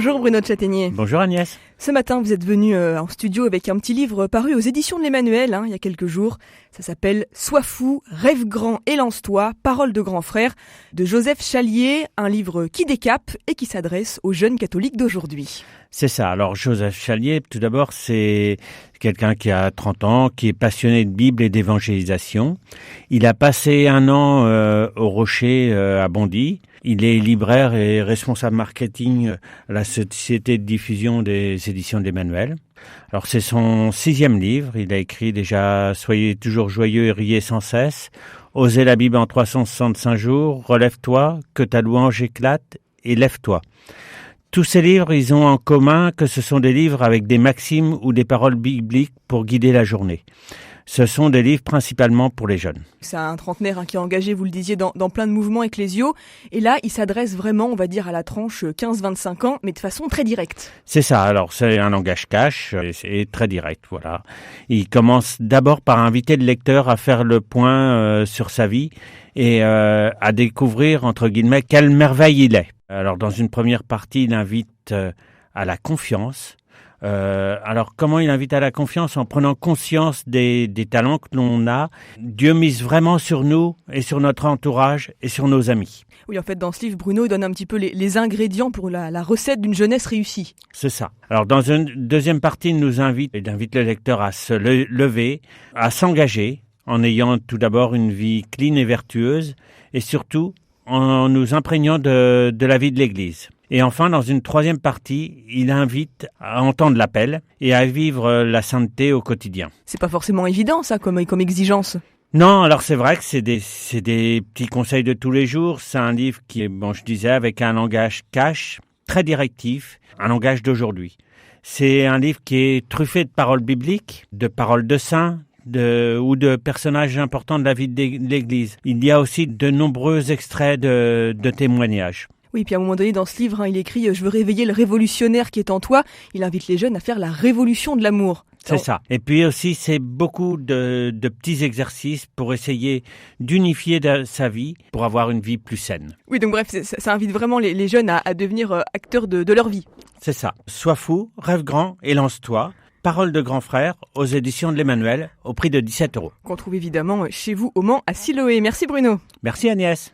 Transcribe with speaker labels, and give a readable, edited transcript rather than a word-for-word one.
Speaker 1: Bonjour Bruno de Châtaignier.
Speaker 2: Bonjour Agnès.
Speaker 1: Ce matin, vous êtes venu en studio avec un petit livre paru aux éditions de l'Emmanuel, il y a quelques jours. Ça s'appelle « Sois fou, rêve grand et lance-toi, paroles de grand frère » de Joseph Chalier, un livre qui décape et qui s'adresse aux jeunes catholiques d'aujourd'hui.
Speaker 2: C'est ça. Alors Joseph Chalier, tout d'abord, c'est quelqu'un qui a 30 ans, qui est passionné de Bible et d'évangélisation. Il a passé un an au Rocher à Bondy. Il est libraire et responsable marketing à la société de diffusion des éditions de l'Emmanuel. Alors c'est son 6e livre. Il a écrit déjà « Soyez toujours joyeux et riez sans cesse »,« Osez la Bible en 365 jours »,« Relève-toi, que ta louange éclate et lève-toi ». Tous ces livres, ils ont en commun que ce sont des livres avec des maximes ou des paroles bibliques pour guider la journée. Ce sont des livres principalement pour les jeunes.
Speaker 1: C'est un trentenaire qui est engagé, vous le disiez, dans plein de mouvements ecclésiaux. Et là, il s'adresse vraiment, on va dire, à la tranche 15-25 ans, mais de façon très directe.
Speaker 2: C'est ça. Alors, c'est un langage cash et très direct, voilà. Il commence d'abord par inviter le lecteur à faire le point sur sa vie et à découvrir, entre guillemets, quelle merveille il est. Alors, dans une première partie, il invite à la confiance. Alors, comment il invite à la confiance? En prenant conscience des talents que l'on a. Dieu mise vraiment sur nous et sur notre entourage et sur nos amis.
Speaker 1: Oui, en fait, dans ce livre, Bruno donne un petit peu les ingrédients pour la recette d'une jeunesse réussie.
Speaker 2: C'est ça. Alors, dans une deuxième partie, il invite le lecteur à se lever, à s'engager, en ayant tout d'abord une vie clean et vertueuse, et surtout en nous imprégnant de la vie de l'Église. Et enfin, dans une troisième partie, il invite à entendre l'appel et à vivre la sainteté au quotidien.
Speaker 1: C'est pas forcément évident, ça, comme exigence.
Speaker 2: Non, alors c'est vrai que c'est des petits conseils de tous les jours. C'est un livre qui est, je disais, avec un langage cash, très directif, un langage d'aujourd'hui. C'est un livre qui est truffé de paroles bibliques, de paroles de saints, ou de personnages importants de la vie de l'Église. Il y a aussi de nombreux extraits de témoignages.
Speaker 1: Oui, puis à un moment donné, dans ce livre, il écrit « Je veux réveiller le révolutionnaire qui est en toi ». Il invite les jeunes à faire la révolution de l'amour.
Speaker 2: C'est ça. Et puis aussi, c'est beaucoup de petits exercices pour essayer d'unifier sa vie, pour avoir une vie plus saine.
Speaker 1: Oui, donc bref, ça invite vraiment les jeunes à devenir acteurs de leur vie.
Speaker 2: C'est ça. Sois fou, rêve grand et lance-toi. Paroles de grand frère aux éditions de l'Emmanuel au prix de 17 €.
Speaker 1: Qu'on trouve évidemment chez vous au Mans à Siloé. Merci Bruno.
Speaker 2: Merci Agnès.